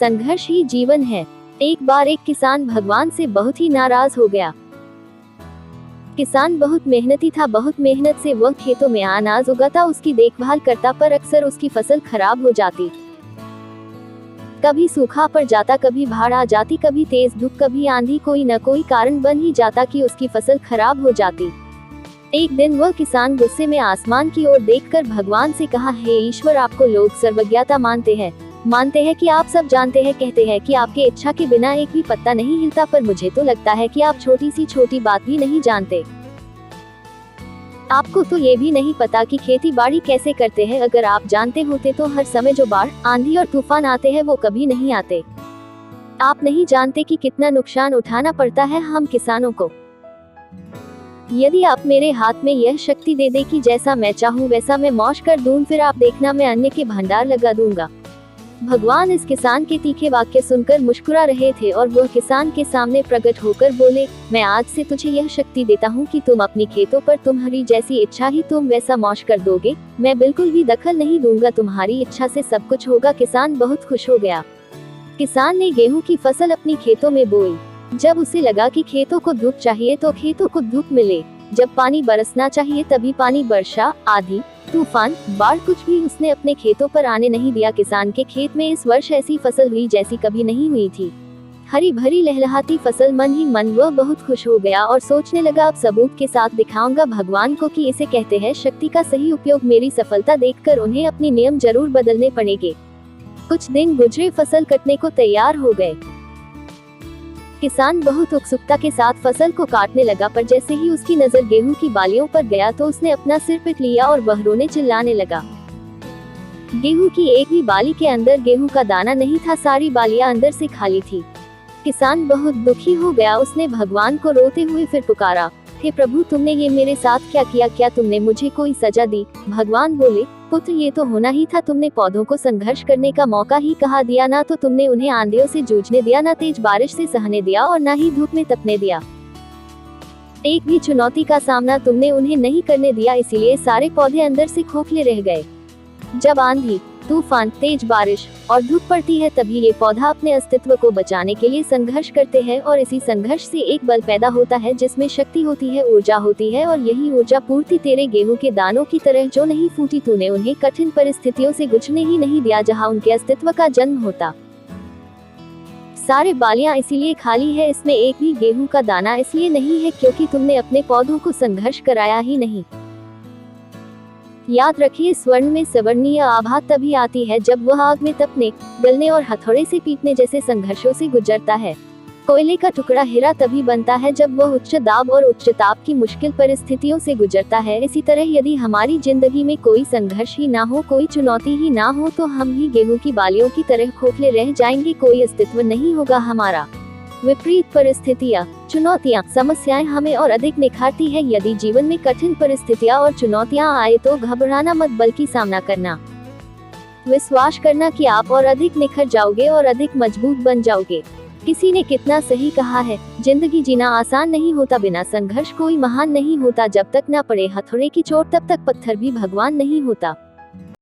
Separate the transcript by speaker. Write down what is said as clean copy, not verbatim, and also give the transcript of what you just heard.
Speaker 1: संघर्ष ही जीवन है। एक बार एक किसान भगवान से बहुत ही नाराज हो गया। किसान बहुत मेहनती था, बहुत मेहनत से वह खेतों में अनाज उगाता, उसकी देखभाल करता, पर अक्सर उसकी फसल खराब हो जाती। कभी सूखा पड़ जाता, कभी बाढ़ आ जाती, कभी तेज धूप, कभी आंधी, कोई न कोई कारण बन ही जाता कि उसकी फसल खराब हो जाती। एक दिन वह किसान गुस्से में आसमान की ओर देखकर भगवान से कहा, हे ईश्वर, आपको लोग सर्वज्ञता मानते हैं कि आप सब जानते हैं, कहते हैं कि आपके इच्छा के बिना एक भी पत्ता नहीं हिलता, पर मुझे तो लगता है कि आप छोटी सी छोटी बात भी नहीं जानते। आपको तो ये भी नहीं पता कि खेती बाड़ी कैसे करते हैं। अगर आप जानते होते तो हर समय जो बाढ़, आंधी और तूफान आते हैं वो कभी नहीं आते। आप नहीं जानते कि कितना नुकसान उठाना पड़ता है हम किसानों को। यदि आप मेरे हाथ में यह शक्ति दे दे कि जैसा मैं चाहूँ वैसा मैं मौज कर दूं, फिर आप देखना मैं अन्न के भंडार लगा दूंगा। भगवान इस किसान के तीखे वाक्य सुनकर मुस्कुरा रहे थे और वह किसान के सामने प्रकट होकर बोले, मैं आज से तुझे यह शक्ति देता हूँ कि तुम अपनी खेतों पर तुम्हारी जैसी इच्छा ही तुम वैसा मौज कर दोगे। मैं बिल्कुल भी दखल नहीं दूंगा, तुम्हारी इच्छा से सब कुछ होगा। किसान बहुत खुश हो गया। किसान ने गेहूं की फसल अपनी खेतों में बोई। जब उसे लगा कि खेतों को धूप चाहिए तो खेतों को धूप मिले, जब पानी बरसना चाहिए तभी पानी, वर्षा, आंधी, तूफान, बाढ़, कुछ भी उसने अपने खेतों पर आने नहीं दिया। किसान के खेत में इस वर्ष ऐसी फसल हुई जैसी कभी नहीं हुई थी। हरी भरी लहलहाती फसल। मन ही मन वह बहुत खुश हो गया और सोचने लगा, अब सबूत के साथ दिखाऊंगा भगवान को कि इसे कहते हैं शक्ति का सही उपयोग। मेरी सफलता देखकर उन्हें अपने नियम जरूर बदलने पड़ेंगे। कुछ दिन गुजरे, फसल कटने को तैयार हो गए। किसान बहुत उत्सुकता के साथ फसल को काटने लगा, पर जैसे ही उसकी नजर गेहूं की बालियों पर गया तो उसने अपना सिर पीट लिया और वह रोने चिल्लाने लगा। गेहूं की एक भी बाली के अंदर गेहूं का दाना नहीं था, सारी बालियां अंदर से खाली थी। किसान बहुत दुखी हो गया। उसने भगवान को रोते हुए फिर पुकारा, हे प्रभु, तुमने ये मेरे साथ क्या किया? क्या तुमने मुझे कोई सजा दी? भगवान बोले, पुत्र, ये तो होना ही था। तुमने पौधों को संघर्ष करने का मौका ही कहाँ दिया? ना तो तुमने उन्हें आंधियों से जूझने दिया, ना तेज बारिश से सहने दिया और ना ही धूप में तपने दिया। एक भी चुनौती का सामना तुमने उन्हें नहीं करने दिया, इसीलिए सारे पौधे अंदर से खोखले रह गए। जब आंधी, तूफान, तेज बारिश और धूप पड़ती है तभी ये पौधा अपने अस्तित्व को बचाने के लिए संघर्ष करते हैं, और इसी संघर्ष से एक बल पैदा होता है जिसमें शक्ति होती है, ऊर्जा होती है, और यही ऊर्जा पूर्ति तेरे गेहूं के दानों की तरह जो नहीं फूटी। तूने उन्हें कठिन परिस्थितियों से गुजरने ही नहीं दिया जहां उनके अस्तित्व का जन्म होता। सारे बालियां इसीलिए खाली है, इसमें एक भी गेहूं का दाना इसलिए नहीं है क्योंकि तुमने अपने पौधों को संघर्ष कराया ही नहीं। याद रखिए, स्वर्ण में सवर्णीय आभा तभी आती है जब वह आग में तपने, गलने और हथौड़े से पीटने जैसे संघर्षों से गुजरता है। कोयले का टुकड़ा हीरा तभी बनता है जब वह उच्च दाब और उच्च ताप की मुश्किल परिस्थितियों से गुजरता है। इसी तरह यदि हमारी जिंदगी में कोई संघर्ष ही ना हो, कोई चुनौती ही ना हो, तो हम भी गेहूं की बालियों की तरह खोखले रह जाएंगे, कोई अस्तित्व नहीं होगा हमारा। विपरीत परिस्थितियाँ, चुनौतियाँ, समस्याएं हमें और अधिक निखारती है। यदि जीवन में कठिन परिस्थितियाँ और चुनौतियाँ आए तो घबराना मत, बल्कि सामना करना। विश्वास करना कि आप और अधिक निखर जाओगे और अधिक मजबूत बन जाओगे। किसी ने कितना सही कहा है, जिंदगी जीना आसान नहीं होता, बिना संघर्ष कोई महान नहीं होता। जब तक न पड़े हथौड़े की चोट तब तक पत्थर भी भगवान नहीं होता।